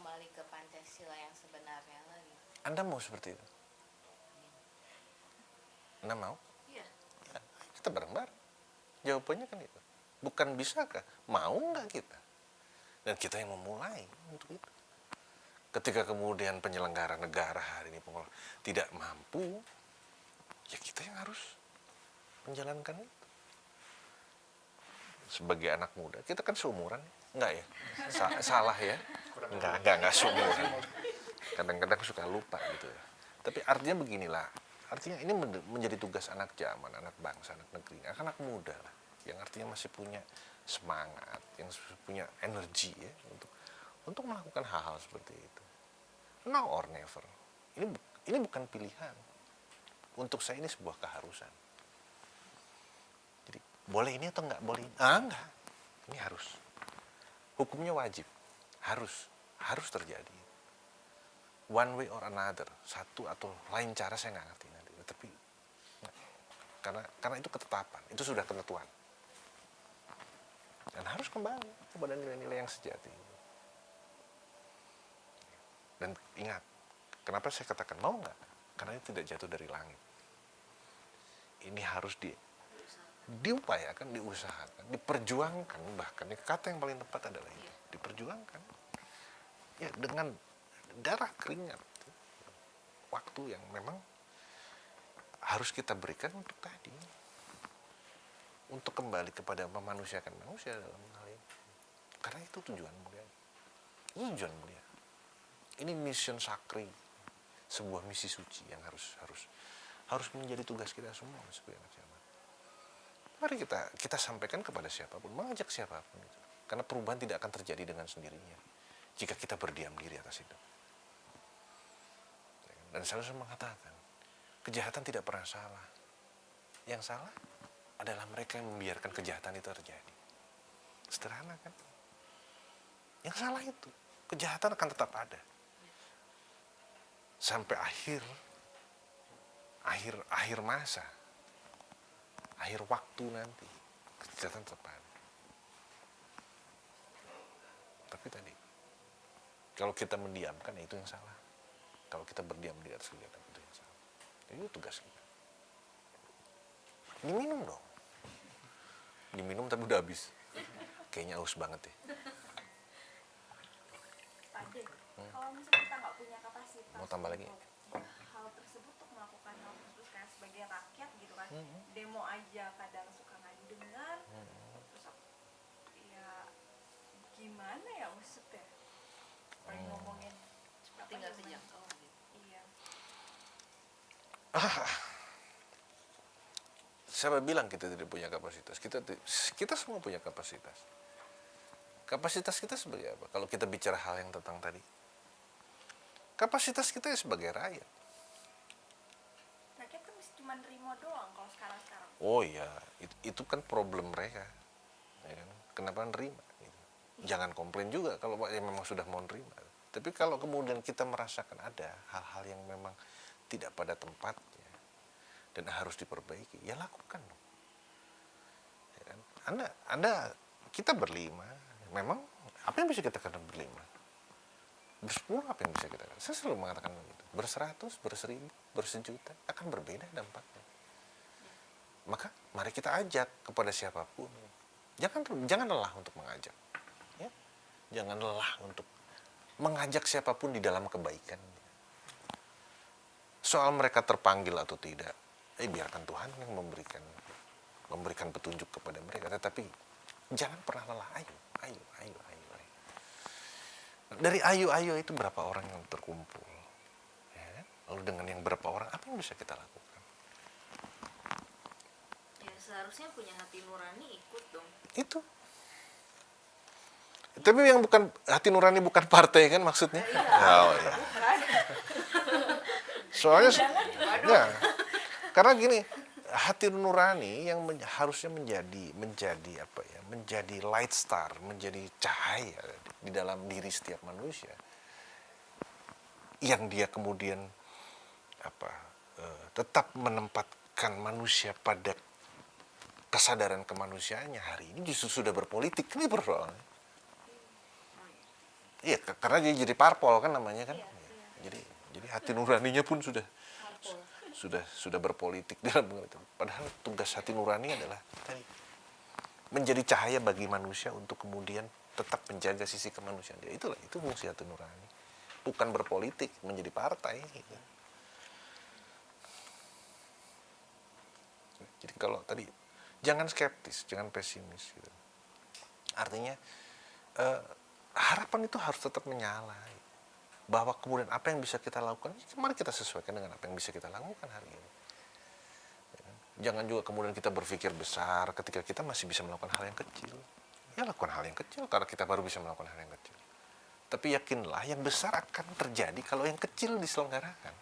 kembali ke Pancasila yang sebenarnya lagi. Anda mau seperti itu? Anda mau? Iya. Ya, kita bareng-bareng. Jawabannya kan itu. Bukan bisakah? Mau nggak kita? Dan kita yang memulai untuk itu. Ketika kemudian penyelenggara negara hari ini tidak mampu, ya kita yang harus menjalankan itu. Sebagai anak muda, kita kan seumuran, enggak ya? Salah ya? Enggak seumuran. Kadang-kadang suka lupa gitu ya. Tapi artinya beginilah, artinya ini menjadi tugas anak zaman, anak bangsa, anak negeri, anak muda lah, yang artinya masih punya semangat, yang punya energi ya untuk melakukan hal-hal seperti itu. Now or never. Ini bukan pilihan. Untuk saya ini sebuah keharusan. Jadi boleh ini atau enggak boleh? Enggak. Ini harus. Hukumnya wajib. Harus terjadi. One way or another, satu atau lain cara saya nggak ngerti nanti. Tapi karena itu ketetapan, itu sudah ketentuan. Dan harus kembali kepada nilai-nilai yang sejati. Dan ingat, kenapa saya katakan mau nggak? Karena ini tidak jatuh dari langit. Ini harus diupayakan, diusahakan, diperjuangkan. Bahkan kata yang paling tepat adalah itu, diperjuangkan. Ya dengan darah keringat, waktu yang memang harus kita berikan untuk tadi, untuk kembali kepada memanusiakan manusia dalam hal ini. Karena itu tujuan mulia. Itu tujuan mulia. Ini mission sakri, sebuah misi suci yang harus menjadi tugas kita semua sebagai anak zaman. Mari kita sampaikan kepada siapapun, mengajak siapapun itu. Karena perubahan tidak akan terjadi dengan sendirinya jika kita berdiam diri atas itu. Dan saya selalu mengatakan, kejahatan tidak pernah salah. Yang salah adalah mereka yang membiarkan kejahatan itu terjadi. Sederhana kan? Yang salah itu, kejahatan akan tetap ada. Sampai akhir masa, akhir waktu nanti, kejahatan tetap ada. Tapi tadi, kalau kita mendiamkan, itu yang salah. Kalau kita berdiam di atas kejahatan, itu yang salah. Itu tugas kita. Diminum dong. Diminum tapi udah habis. Kayaknya haus banget ya. Pak De, kalau misalnya kita nggak punya kapasitas Mau tambah lagi? hal tersebut, untuk melakukan hal tersebut kayak sebagai rakyat gitu kan, demo aja kadang suka nggak didengar, terus ya gimana ya maksudnya? Paling ngomongin Seperti nggak terjangkau gitu. Iya. Siapa bilang kita tidak punya kapasitas? Kita semua punya kapasitas. Kapasitas kita sebagai apa? Kalau kita bicara hal yang tentang tadi, kapasitas kita sebagai rakyat. Rakyat kan mesti cuma nerima doang kalau sekarang. Oh iya, itu kan problem mereka. Ya kan? Kenapa nerima? Gitu. Jangan komplain juga kalau memang sudah mau nerima. Tapi kalau kemudian kita merasakan ada hal-hal yang memang tidak pada tempatnya dan harus diperbaiki, ya lakukan dong. Ya kan? Kita berlima, memang apa yang bisa kita katakan berlima? Bersepuluh apa yang bisa kita katakan? Saya selalu mengatakan begitu. Berseratus, berseribu, bersejuta akan berbeda dampaknya. Maka mari kita ajak kepada siapapun. Jangan lelah untuk mengajak. Ya? Jangan lelah untuk mengajak siapapun di dalam kebaikan. Soal mereka terpanggil atau tidak, biarkan Tuhan yang memberikan petunjuk kepada mereka. Tetapi jangan pernah lelah. Ayo. Dari ayo itu berapa orang yang terkumpul? Ya? Lalu dengan yang berapa orang, apa yang bisa kita lakukan? Ya seharusnya punya hati nurani ikut dong. Itu. Tapi yang bukan hati nurani bukan partai kan maksudnya? Oh, ya. Soalnya ya, karena gini, hati nurani yang harusnya menjadi apa ya? Menjadi light star, menjadi cahaya di dalam diri setiap manusia. Yang dia kemudian tetap menempatkan manusia pada kesadaran kemanusiaannya hari ini justru sudah berpolitik. Ini persoalannya. Iya, karena dia jadi parpol kan namanya kan. Iya, Iya. iya. Jadi hati nuraninya pun sudah Parpol. sudah berpolitik dalam itu. Padahal tugas hati nurani adalah tadi, menjadi cahaya bagi manusia untuk kemudian tetap menjaga sisi kemanusiaan dia. Itu fungsi hati nurani. Bukan berpolitik menjadi partai. Gitu. Jadi kalau tadi jangan skeptis, jangan pesimis. Gitu. Artinya harapan itu harus tetap menyala. Bahwa kemudian apa yang bisa kita lakukan, mari kita sesuaikan dengan apa yang bisa kita lakukan hari ini. Jangan juga kemudian kita berpikir besar ketika kita masih bisa melakukan hal yang kecil. Ya lakukan hal yang kecil karena kita baru bisa melakukan hal yang kecil. Tapi yakinlah yang besar akan terjadi kalau yang kecil diselenggarakan.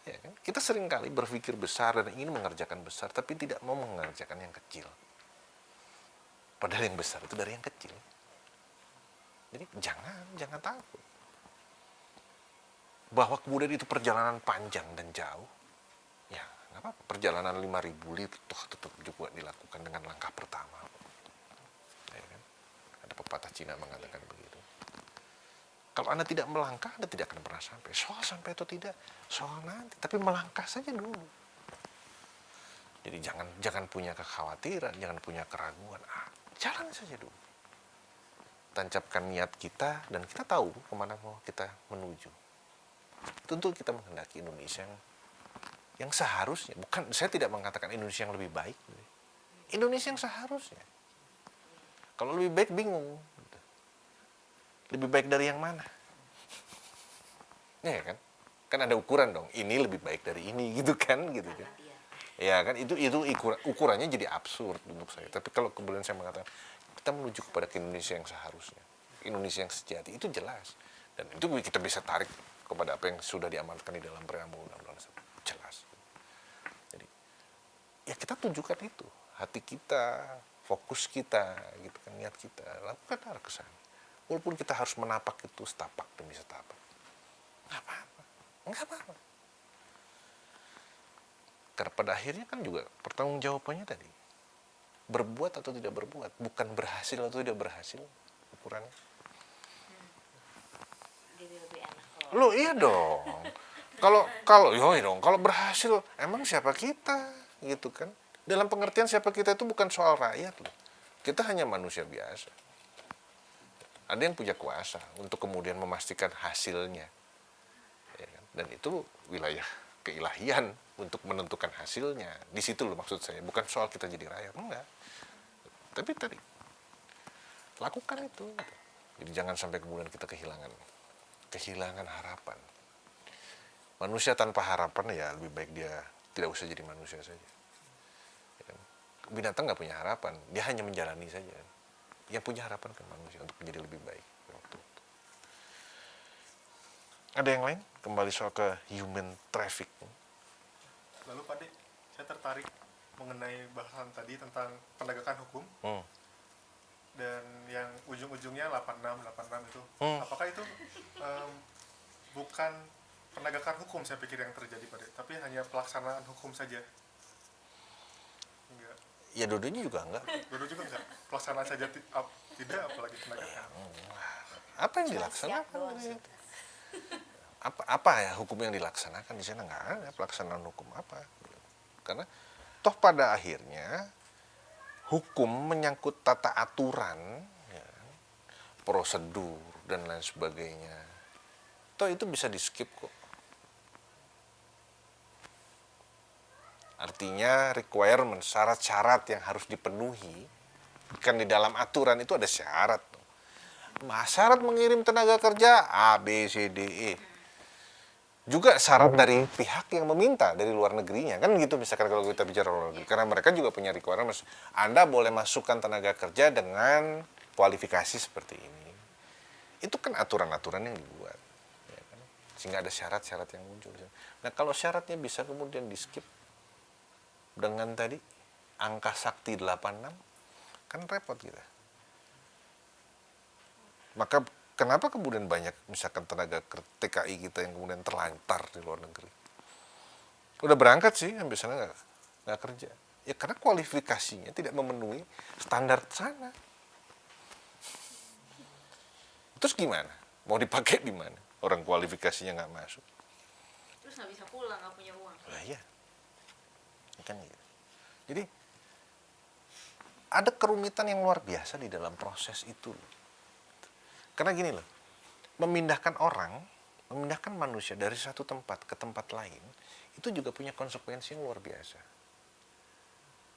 Ya kan? Kita seringkali berpikir besar dan ingin mengerjakan besar, tapi tidak mau mengerjakan yang kecil. Padahal yang besar itu dari yang kecil. Jadi jangan takut. Bahwa kemudian itu perjalanan panjang dan jauh, ya nggak apa-apa. Perjalanan 5.000 lit toh tetap juga dilakukan dengan langkah pertama. Ya kan? Ada pepatah Cina mengatakan begitu. Kalau Anda tidak melangkah, Anda tidak akan pernah sampai. Soal sampai atau tidak, soal nanti. Tapi melangkah saja dulu. Jadi jangan punya kekhawatiran, jangan punya keraguan. Jalan saja dulu. Tancapkan niat kita dan kita tahu kemana mau kita menuju. Tentu kita menghendaki Indonesia yang seharusnya, bukan, saya tidak mengatakan Indonesia yang lebih baik, Indonesia yang seharusnya. Kalau lebih baik bingung, lebih baik dari yang mana? Ya kan? Kan ada ukuran dong. Ini lebih baik dari ini, gitu kan? Ya kan? Itu ukurannya jadi absurd untuk saya. Tapi kalau kemudian saya mengatakan kita menuju kepada Indonesia yang seharusnya, Indonesia yang sejati, itu jelas. Dan itu kita bisa tarik kepada apa yang sudah diamanatkan di dalam preambul undang-undang tersebut. Jelas. Jadi, ya kita tunjukkan itu. Hati kita, fokus kita, gitu kan, niat kita. Lakukan arah ke sana. Walaupun kita harus menapak itu setapak demi setapak. Nggak apa-apa. Karena pada akhirnya kan juga pertanggungjawabannya tadi. Berbuat atau tidak berbuat. Bukan berhasil atau tidak berhasil. Ukurannya. Jadi lebih enak Loh iya dong. Kalau berhasil emang siapa kita gitu kan? Dalam pengertian siapa kita itu bukan soal rakyat loh. Kita hanya manusia biasa. Ada yang punya kuasa untuk kemudian memastikan hasilnya. Ya kan? Dan itu wilayah keilahian untuk menentukan hasilnya. Di situ loh maksud saya, bukan soal kita jadi rakyat, enggak. Tapi tadi lakukan itu. Jadi jangan sampai kemudian kita kehilangan harapan. Manusia tanpa harapan ya lebih baik dia tidak usah jadi manusia saja. Ya kan? Binatang nggak punya harapan, dia hanya menjalani saja. Yang punya harapan kan manusia untuk menjadi lebih baik. Ada yang lain? Kembali soal ke human trafficking. Lalu Pak De, saya tertarik mengenai bahasan tadi tentang penegakan hukum. Dan yang ujung-ujungnya 86 itu. Apakah itu bukan penegakan hukum saya pikir yang terjadi Pak De, tapi hanya pelaksanaan hukum saja? Enggak. Ya dua-duanya juga enggak. Dulu juga enggak. Pelaksanaan saja tidak, apalagi penegakan. Apa yang dilaksanakan? Apa ya hukum yang dilaksanakan di sana? Nggak ada pelaksanaan hukum apa. Karena toh pada akhirnya hukum menyangkut tata aturan, ya, prosedur dan lain sebagainya. Toh itu bisa di skip kok. Artinya requirement, syarat-syarat yang harus dipenuhi. Kan di dalam aturan itu ada syarat. Syarat mengirim tenaga kerja A, B, C, D, E. Juga syarat dari pihak yang meminta dari luar negerinya. Kan gitu misalkan kalau kita bicara luar negeri. Karena mereka juga punya requirement. Anda boleh masukkan tenaga kerja dengan kualifikasi seperti ini. Itu kan aturan-aturan yang dibuat. Ya kan? Sehingga ada syarat-syarat yang muncul. Nah kalau syaratnya bisa kemudian di skip dengan tadi angka sakti 86, kan repot kita. Maka kenapa kemudian banyak misalkan tenaga TKI kita yang kemudian terlantar di luar negeri? Udah berangkat sih, sampai sana nggak kerja. Ya karena kualifikasinya tidak memenuhi standar sana. Terus gimana? Mau dipakai di mana? Orang kualifikasinya nggak masuk. Terus nggak bisa pulang, nggak punya uang. Lah iya. Kan gitu. Jadi ada kerumitan yang luar biasa di dalam proses itu. Karena gini loh, memindahkan manusia dari satu tempat ke tempat lain, itu juga punya konsekuensi yang luar biasa.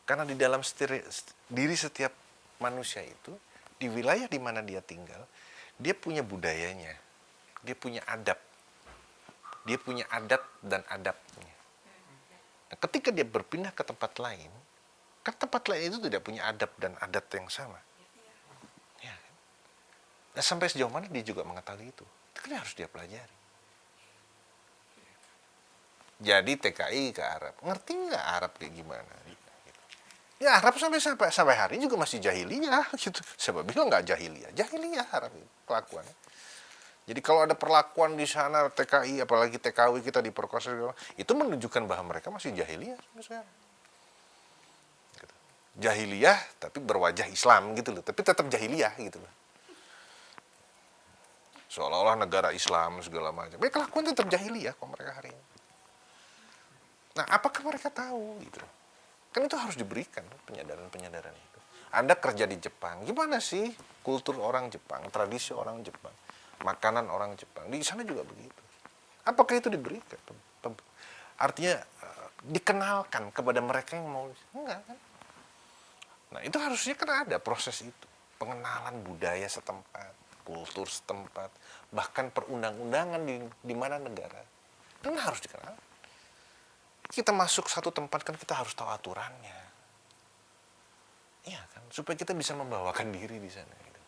Karena di dalam diri setiap manusia itu, di wilayah di mana dia tinggal, dia punya budayanya, dia punya adab, dia punya adat dan adabnya. Nah, ketika dia berpindah ke tempat lain, kan tempat lain itu tidak punya adab dan adat yang sama. Ya. Nah, sampai sejauh mana dia juga mengetahui itu kan harus dia pelajari. Jadi TKI ke Arab, ngerti nggak Arab kayak gimana? Ya Arab sampai hari ini juga masih jahiliyah gitu. Siapa bilang nggak jahiliyah Arab itu kelakuannya. Jadi kalau ada perlakuan di sana TKI, apalagi TKW kita diperkosa, itu menunjukkan bahwa mereka masih jahiliyah sampai sekarang. Gitu. Jahiliyah tapi berwajah Islam gitu loh, tapi tetap jahiliyah gitu loh. Seolah-olah negara Islam segala macam. Tapi kelakuan tetap jahiliyah kok mereka hari ini. Nah, apakah mereka tahu gitu? Kan itu harus diberikan penyadaran-penyadaran itu. Anda kerja di Jepang, gimana sih kultur orang Jepang, tradisi orang Jepang, makanan orang Jepang? Di sana juga begitu. Apakah itu diberikan? Artinya dikenalkan kepada mereka yang mau? Enggak kan? Nah, itu harusnya kan ada proses itu. Pengenalan budaya setempat, kultur setempat, bahkan perundang-undangan di mana negara. Itu harus dikenal. Kita masuk satu tempat kan kita harus tahu aturannya. Iya kan, supaya kita bisa membawakan diri di sana gitu.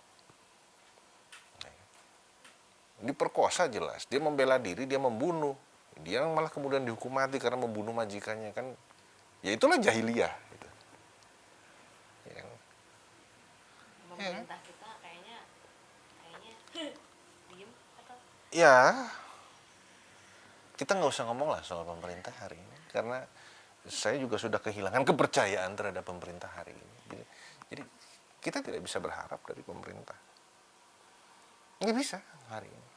Diperkosa jelas, dia membela diri, dia membunuh. Dia malah kemudian dihukum mati karena membunuh majikannya kan. Ya itulah jahiliyah gitu. Ya kan? Pemerintah kita kayaknya diem atau Ya, kita nggak usah ngomong lah soal pemerintah hari ini, karena saya juga sudah kehilangan kepercayaan terhadap pemerintah hari ini. Jadi kita tidak bisa berharap dari pemerintah. Nggak bisa hari ini.